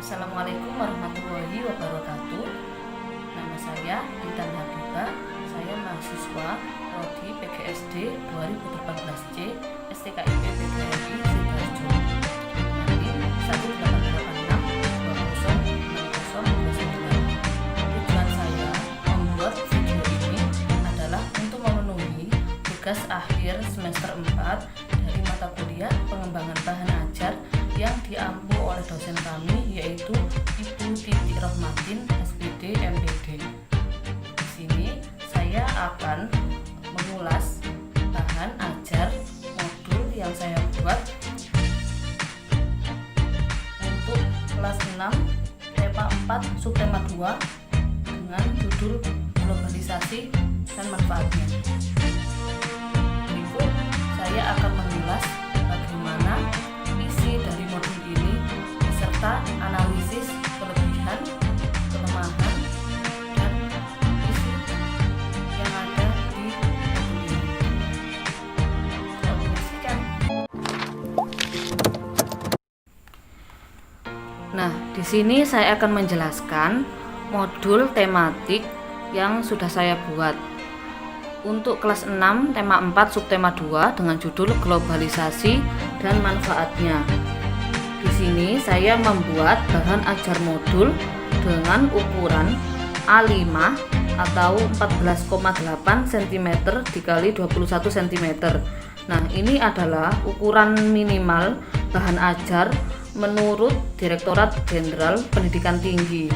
Assalamualaikum warahmatullahi wabarakatuh. Nama saya Intan Habibah. Saya mahasiswa Prodi PGSD 2018C STKIP PGRI Sidoarjo. NIM 18862066029. Tujuan saya membuat video ini adalah untuk memenuhi tugas akhir semester 4 dari mata kuliah pengembangan bahan ajar yang diampu oleh dosen kami, yaitu Ibu Titi Rohmatin, SPD, MPD. Di sini saya akan mengulas bahan ajar modul yang saya buat untuk kelas 6 tema 4 subtema 2 dengan judul globalisasi dan manfaatnya. Berikut saya akan mengulas bagaimana isi dari modul ini beserta analisis kelebihan, kelemahan, dan isi yang ada di modul ini. Menyaksikan. Nah, di sini saya akan menjelaskan modul tematik yang sudah saya buat. Untuk kelas 6 tema 4 subtema 2 dengan judul globalisasi dan manfaatnya. Di sini saya membuat bahan ajar modul dengan ukuran A5 atau 14,8 cm dikali 21 cm. Nah, ini adalah ukuran minimal bahan ajar menurut Direktorat Jenderal Pendidikan Tinggi,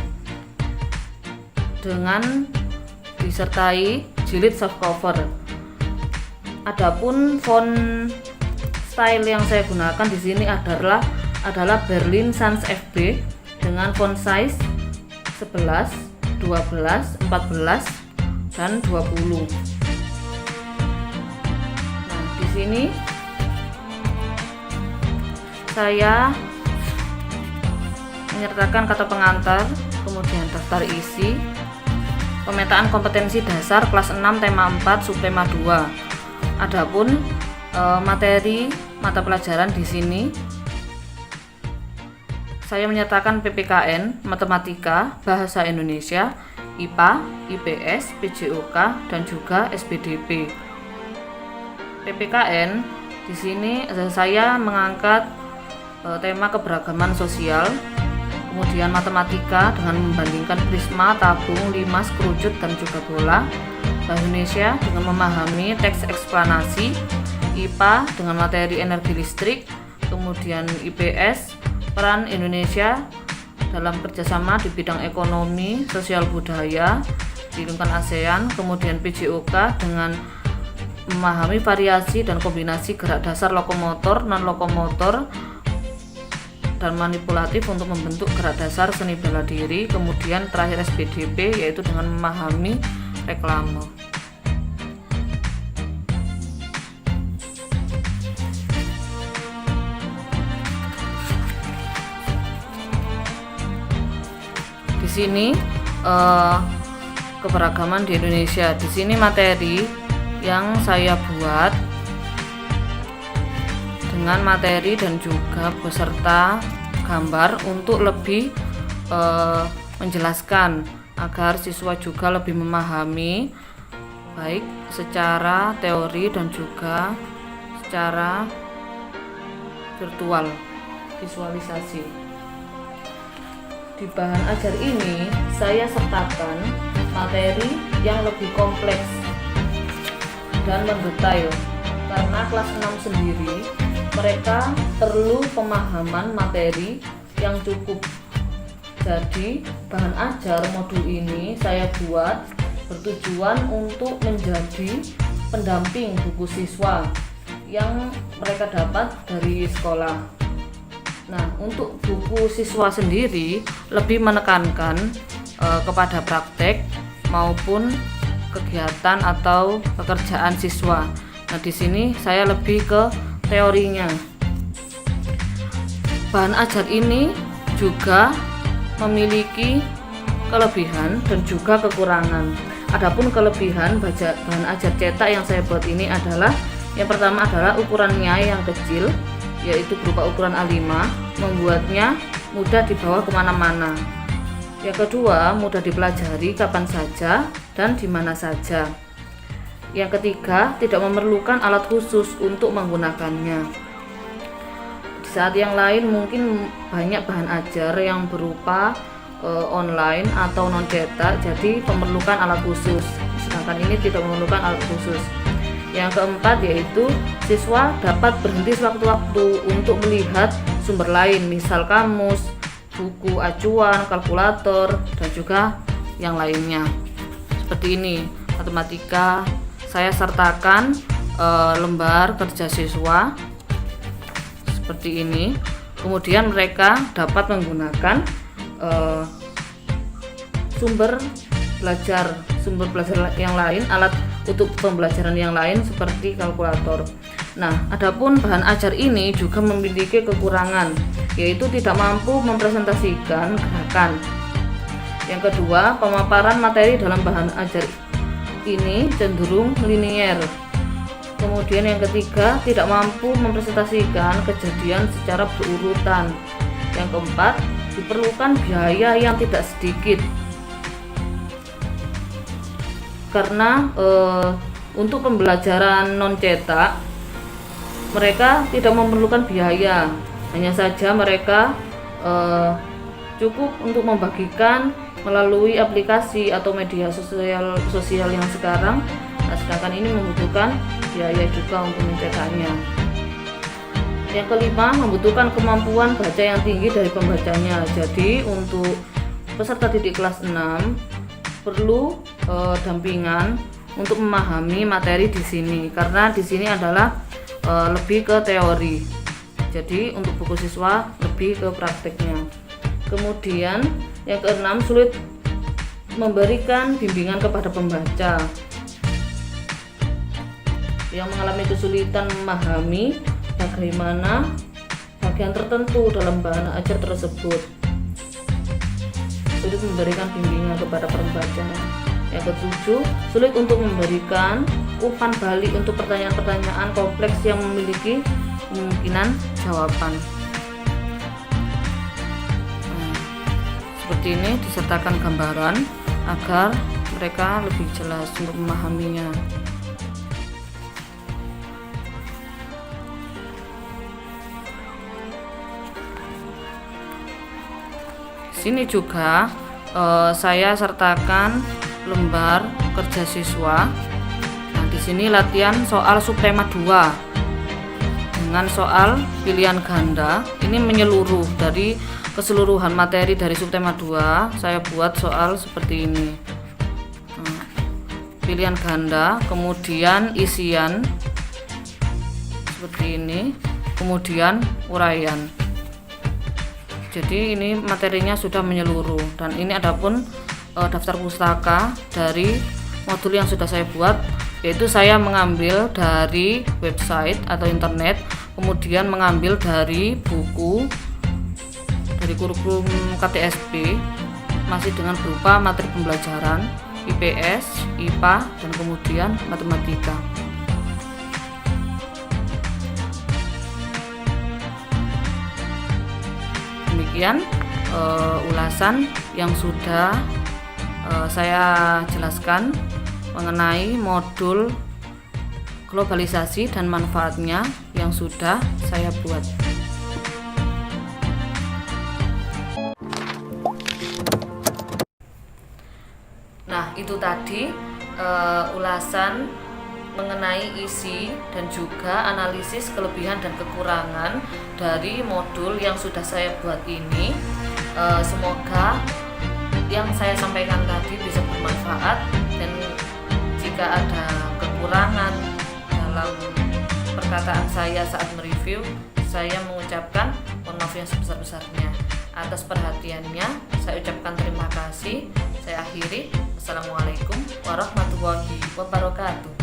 dengan disertai jilid softcover. Adapun font style yang saya gunakan di sini adalah Berlin Sans FB dengan font size 11, 12, 14 dan 20. Nah, di sini saya menyertakan kata pengantar, kemudian daftar isi, pemetaan kompetensi dasar kelas 6 tema 4 subtema 2. Adapun materi mata pelajaran di sini saya menyertakan PPKN, Matematika, Bahasa Indonesia, IPA, IPS, PJOK, dan juga SPDP. PPKN di sini saya mengangkat tema keberagaman sosial, kemudian matematika dengan membandingkan prisma, tabung, limas, kerucut, dan juga bola. Bahasa Indonesia dengan memahami teks eksplanasi, IPA dengan materi energi listrik, kemudian IPS peran Indonesia dalam kerjasama di bidang ekonomi, sosial budaya di lingkungan ASEAN, kemudian PJOK dengan memahami variasi dan kombinasi gerak dasar lokomotor, non-lokomotor, dan manipulatif untuk membentuk gerak dasar seni bela diri. Kemudian terakhir SPDP yaitu dengan memahami reklame. Di sini keberagaman di Indonesia. Di sini materi yang saya buat dengan materi dan juga beserta gambar untuk lebih menjelaskan agar siswa juga lebih memahami baik secara teori dan juga secara virtual visualisasi. Di bahan ajar ini saya sertakan materi yang lebih kompleks dan mendetail karena kelas 6 sendiri mereka perlu pemahaman materi yang cukup. Jadi bahan ajar modul ini saya buat bertujuan untuk menjadi pendamping buku siswa yang mereka dapat dari sekolah. Nah, untuk buku siswa sendiri lebih menekankan kepada praktek maupun kegiatan atau pekerjaan siswa. Nah, di sini saya lebih ke teorinya. Bahan ajar ini juga memiliki kelebihan dan juga kekurangan. Adapun kelebihan bahan ajar cetak yang saya buat ini adalah yang pertama adalah ukurannya yang kecil, yaitu berupa ukuran A5, membuatnya mudah dibawa kemana-mana. Yang kedua, mudah dipelajari kapan saja dan di mana saja. Yang ketiga, tidak memerlukan alat khusus untuk menggunakannya. Di saat yang lain mungkin banyak bahan ajar yang berupa online atau non cetak, jadi memerlukan alat khusus. Sedangkan ini tidak memerlukan alat khusus. Yang keempat yaitu siswa dapat berhenti sewaktu-waktu untuk melihat sumber lain, misal kamus, buku acuan, kalkulator, dan juga yang lainnya. Seperti ini, matematika saya sertakan lembar kerja siswa seperti ini. Kemudian mereka dapat menggunakan sumber belajar yang lain, alat untuk pembelajaran yang lain seperti kalkulator. Nah, adapun bahan ajar ini juga memiliki kekurangan, yaitu tidak mampu mempresentasikan gerakan. Yang kedua, pemaparan materi dalam bahan ajar ini cenderung linier. Kemudian yang ketiga, tidak mampu mempresentasikan kejadian secara berurutan. Yang keempat, diperlukan biaya yang tidak sedikit karena untuk pembelajaran non cetak mereka tidak memerlukan biaya, hanya saja mereka cukup untuk membagikan melalui aplikasi atau media sosial yang sekarang. Nah, sedangkan ini membutuhkan biaya juga untuk mencetaknya. Yang kelima, membutuhkan kemampuan baca yang tinggi dari pembacanya. Jadi untuk peserta didik kelas 6 perlu dampingan untuk memahami materi di sini, karena di sini adalah lebih ke teori. Jadi untuk buku siswa lebih ke prakteknya. Kemudian yang keenam, sulit memberikan bimbingan kepada pembaca yang mengalami kesulitan memahami bagaimana bagian tertentu dalam bahan ajar tersebut. Sulit memberikan bimbingan kepada pembaca. Yang ketujuh, sulit untuk memberikan umpan balik untuk pertanyaan-pertanyaan kompleks yang memiliki kemungkinan jawaban. Seperti ini disertakan gambaran agar mereka lebih jelas untuk memahaminya. Sini juga saya sertakan lembar kerja siswa. Nah, di sini latihan soal subtema 2 dengan soal pilihan ganda. Ini menyeluruh dari keseluruhan materi dari subtema 2. Saya buat soal seperti ini. Nah, pilihan ganda, kemudian isian seperti ini, kemudian uraian. Jadi ini materinya sudah menyeluruh, dan ini adapun daftar pustaka dari modul yang sudah saya buat, yaitu saya mengambil dari website atau internet, kemudian mengambil dari buku dari kurikulum KTSP, masih dengan berupa materi pembelajaran IPS, IPA, dan kemudian matematika. Demikian ulasan yang sudah saya jelaskan mengenai modul globalisasi dan manfaatnya yang sudah saya buat. Nah, itu tadi ulasan mengenai isi dan juga analisis kelebihan dan kekurangan dari modul yang sudah saya buat ini. Semoga yang saya sampaikan tadi bisa bermanfaat, dan jika ada kekurangan dalam perkataan saya saat mereview, saya mengucapkan mohon maaf yang sebesar-besarnya. Atas perhatiannya saya ucapkan terima kasih. Saya akhiri. Assalamualaikum warahmatullahi wabarakatuh.